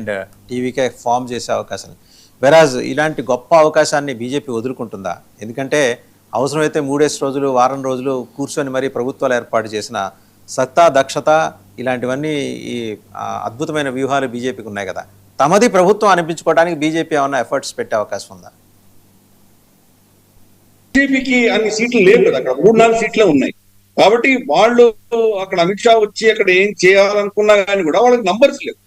And TVK form చేసే అవకాశం. వెరాజ్ ఇలాంటి గొప్ప అవకాశాన్ని బీజేపీ వదులుకుంటుందా? ఎందుకంటే అవసరమైతే 3 రోజులు వారం రోజులు కూర్చొని మరీ ప్రభుత్వాలు ఏర్పాటు చేసిన సత్తా దక్షత ఇలాంటివన్నీ ఈ అద్భుతమైన వ్యూహాలు బీజేపీకి ఉన్నాయి కదా. తమది ప్రభుత్వం అనిపించుకోవడానికి బీజేపీ ఏమన్నా ఎఫర్ట్స్ పెట్టే అవకాశం ఉందా? బీజేపీకి అన్ని సీట్లు లేవు కదా, అక్కడ 3-4 సీట్లే ఉన్నాయి. కాబట్టి వాళ్ళు అక్కడ అమిత్ షా వచ్చి అక్కడ ఏం చేయాలనుకున్నా కానీ కూడా వాళ్ళకి నంబర్స్ లేవు.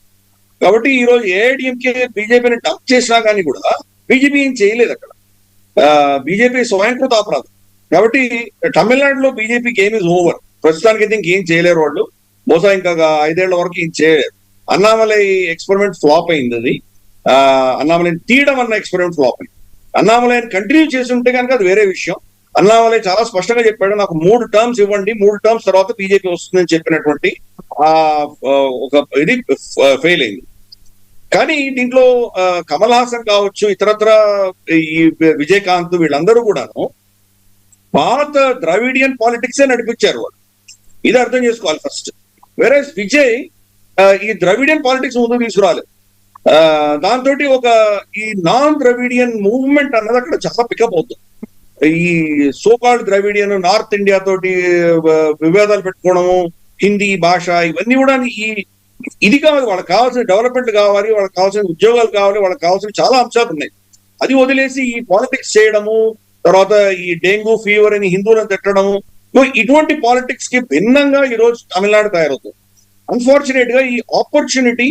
కాబట్టి ఈ రోజు ఏఐడిఎంకే బీజేపీని డంప్ చేసినా కానీ కూడా బీజేపీ ఏం చేయలేదు అక్కడ. బీజేపీ స్వయంకృత అపరాధం. కాబట్టి తమిళనాడులో బీజేపీ గేమ్ ఇస్ ఓవర్. ప్రస్తుతానికి అయితే ఇంకేం చేయలేరు వాళ్ళు. బహుశా ఇంకా 5 ఏళ్ల వరకు ఏం చేయలేరు. అన్నామలై ఎక్స్పెరిమెంట్ ఫ్లాప్ అయింది. అది అన్నామలైని తీయడం అన్న ఎక్స్పెరిమెంట్ ఫ్లాప్ అయింది. అన్నామలైని కంటిన్యూ చేసి ఉంటే కనుక అది వేరే విషయం. అన్నామలై చాలా స్పష్టంగా చెప్పాడు, నాకు 3 టర్మ్స్ ఇవ్వండి, 3 టర్మ్స్ తర్వాత బీజేపీ వస్తుందని చెప్పినటువంటి ఒక ఇది ఫెయిల్ అయింది. కానీ దీంట్లో కమల్ హాసన్ కావచ్చు, ఇతరత్ర ఈ విజయకాంత్ వీళ్ళందరూ కూడాను భారత ద్రవిడియన్ పాలిటిక్సే నడిపించారు వాళ్ళు. ఇది అర్థం చేసుకోవాలి ఫస్ట్. వేరే విజయ్ ఈ ద్రవిడియన్ పాలిటిక్స్ ముందుకు తీసుకురాలేదు. దాంతో ఒక ఈ నాన్ ద్రవిడియన్ మూవ్మెంట్ అన్నది అక్కడ చాలా పికప్ అవుతుంది. ఈ సోకాల్డ్ ద్రవిడియన్ నార్త్ ఇండియా తోటి విభేదాలు పెట్టుకోవడము, హిందీ భాష ఇవన్నీ కూడా ఇది కావాలి. వాళ్ళకి కావాల్సిన డెవలప్మెంట్ కావాలి, వాళ్ళకి కావాల్సిన ఉద్యోగాలు కావాలి, వాళ్ళకి కావాల్సిన చాలా అంశాలు ఉన్నాయి. అది వదిలేసి ఈ పాలిటిక్స్ చేయడము, తర్వాత ఈ డెంగ్యూ ఫీవర్ అని హిందువులను తిట్టడము, ఇటువంటి పాలిటిక్స్ కి భిన్నంగా ఈ రోజు తమిళనాడు తయారవుతుంది. అన్ఫార్చునేట్ గా ఈ ఆపర్చునిటీ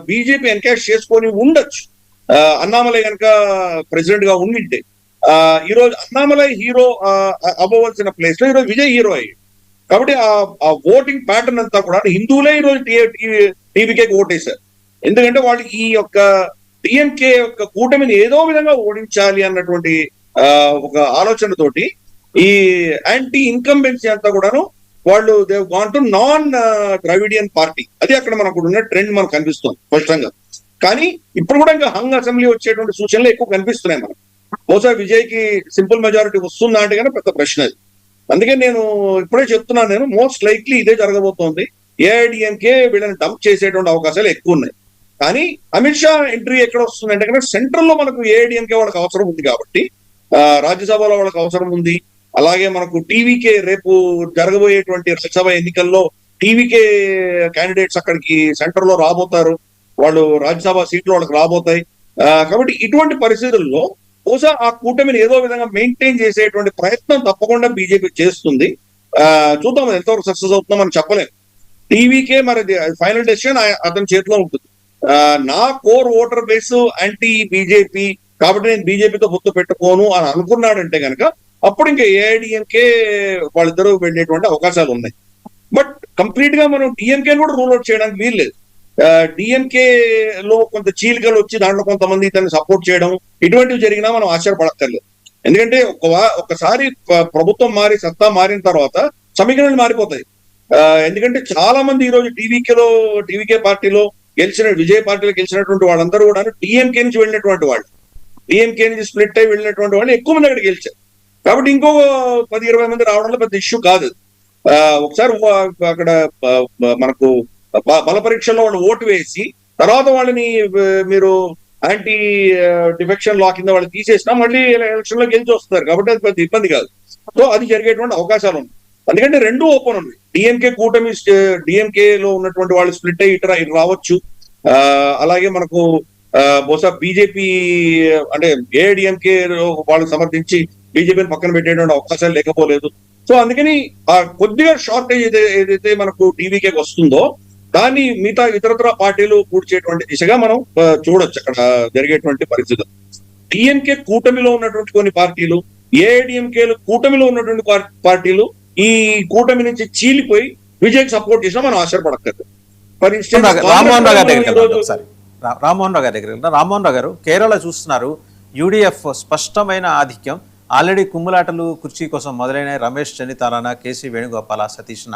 బీజేపీ ఎన్కాష్ చేసుకొని ఉండొచ్చు. అన్నామలై కనుక ప్రెసిడెంట్ గా ఉండింటే ఈ రోజు అన్నామలై హీరో అవ్వవలసిన ప్లేస్ లో ఈరోజు విజయ్ హీరో అయ్యాడు. కాబట్టి ఆ ఓటింగ్ ప్యాటర్న్ అంతా కూడా హిందువులే ఈ రోజు టీవీకేకి ఓటేశారు. ఎందుకంటే వాళ్ళు ఈ యొక్క డిఎంకే యొక్క కూటమిని ఏదో విధంగా ఓడించాలి అన్నటువంటి ఒక ఆలోచనతోటి ఈ యాంటీ ఇన్కంబెన్సీ అంతా కూడాను వాళ్ళు they've gone to non Dravidian party. అది అక్కడ మనకు ఉన్న ట్రెండ్ మనకు కనిపిస్తుంది స్పష్టంగా. కానీ ఇప్పుడు కూడా ఇంకా హంగ్ అసెంబ్లీ వచ్చేటువంటి సూచనలు ఎక్కువ కనిపిస్తున్నాయి మనకు. బహుశా విజయ్ కి సింపుల్ మెజారిటీ వస్తుందా అంటే కానీ పెద్ద ప్రశ్న అది. అందుకే నేను ఇప్పుడే చెప్తున్నాను, నేను మోస్ట్ లైక్లీ ఇదే జరగబోతోంది. ఏఐడిఎంకే వీళ్ళని డంప్ చేసేటువంటి అవకాశాలు ఎక్కువ ఉన్నాయి. కానీ అమిత్ షా ఎంట్రీ ఎక్కడ వస్తుంది అంటే కనుక సెంట్రల్ లో మనకు ఏఐడిఎంకే వాళ్ళకి అవసరం ఉంది కాబట్టి, రాజ్యసభలో వాళ్ళకి అవసరం ఉంది. అలాగే మనకు టీవీకే రేపు జరగబోయేటువంటి రాజ్యసభ ఎన్నికల్లో టీవీకే క్యాండిడేట్స్ అక్కడికి సెంటర్ లో రాబోతారు. వాళ్ళు రాజ్యసభ సీట్లు వాళ్ళకి రాబోతాయి. కాబట్టి ఇటువంటి పరిస్థితుల్లో బహుశా ఆ కూటమిని ఏదో విధంగా మెయింటైన్ చేసేటువంటి ప్రయత్నం తప్పకుండా బీజేపీ చేస్తుంది. చూద్దాం ఎంతవరకు సక్సెస్ అవుతుందో మనం చెప్పలేము. టీవీకే మరి ఫైనల్ డెసిషన్ అతని చేతిలో ఉంటుంది. నా core voter base anti BJP కాబట్టి నేను బీజేపీతో పొత్తు పెట్టుకోను అని అనుకున్నాడంటే కనుక అప్పుడు ఇంకా ఏఐడిఎంకే వాళ్ళిద్దరూ వెళ్ళేటువంటి అవకాశాలు ఉన్నాయి. బట్ కంప్లీట్ గా మనం డిఎంకే కూడా రూల్ అవుట్ చేయడానికి వీల్లేదు. డిఎంకే లో కొంత చీలికలు వచ్చి దాంట్లో కొంతమంది ఇతన్ని సపోర్ట్ చేయడం ఇటువంటివి జరిగినా మనం ఆశ్చర్యపడక్కర్లేదు. ఎందుకంటే ఒకసారి ప్రభుత్వం మారి సత్తా మారిన తర్వాత సమీకరణలు మారిపోతాయి. ఎందుకంటే చాలా మంది ఈ రోజు టీవీకే పార్టీలో గెలిచిన విజయ్ పార్టీలో గెలిచినటువంటి వాళ్ళందరూ కూడా డిఎంకే నుంచి వెళ్ళినటువంటి వాళ్ళు, డిఎంకే నుంచి స్ప్లిట్ అయి వెళ్ళినటువంటి వాళ్ళు ఎక్కువ మంది అక్కడ గెలిచారు. కాబట్టి ఇంకో 10-20 మంది రావడంలో పెద్ద ఇష్యూ కాదు. ఒకసారి అక్కడ మనకు బల పరీక్షల్లో వాళ్ళు ఓటు వేసి తర్వాత వాళ్ళని మీరు యాంటీ డిఫెక్షన్ లా కింద వాళ్ళు తీసేసినా మళ్ళీ ఎలక్షన్ లో గెలిచి వస్తారు. కాబట్టి అది పెద్ద ఇబ్బంది కాదు. సో అది జరిగేటువంటి అవకాశాలు ఉన్నాయి. ఎందుకంటే రెండు ఓపెన్ ఉన్నాయి. డిఎంకే కూటమి డిఎంకే లో ఉన్నటువంటి వాళ్ళు స్ప్లిట్ అయ్యి ఇటు రావచ్చు. అలాగే మనకు బహుశా బీజేపీ అంటే ఏఐడిఎంకే వాళ్ళు సమర్థించి బీజేపీని పక్కన పెట్టేటువంటి అవకాశాలు లేకపోలేదు. సో అందుకని ఆ కొద్దిగా షార్టేజ్ ఏదైతే మనకు టీవీకే వస్తుందో దాన్ని మిగతా ఇతరత్ర పార్టీలు కూర్చేటువంటి దిశగా మనం చూడొచ్చు అక్కడ జరిగేటువంటి పరిస్థితులు. డిఎంకే కూటమిలో ఉన్నటువంటి కొన్ని పార్టీలు, ఏఐడిఎంకే కూటమిలో ఉన్నటువంటి పార్టీలు ఈ కూటమి నుంచి చీలిపోయి విజయ్కి సపోర్ట్ చేసినా మనం ఆశ్చర్యపడక్కర్లేదు. ఫర్ ఇన్స్టెన్స్ రామ్మోహన్ రావు గారి దగ్గర రామ్మోహన్ రావు గారు కేరళ చూస్తున్నారు. యూడిఎఫ్ స్పష్టమైన ఆధిక్యం. ఆల్రెడీ కుమ్ములాటలు కుర్చీ కోసం మొదలైన రమేష్ చెన్నితారాన, కేసీ వేణుగోపాల, సతీష్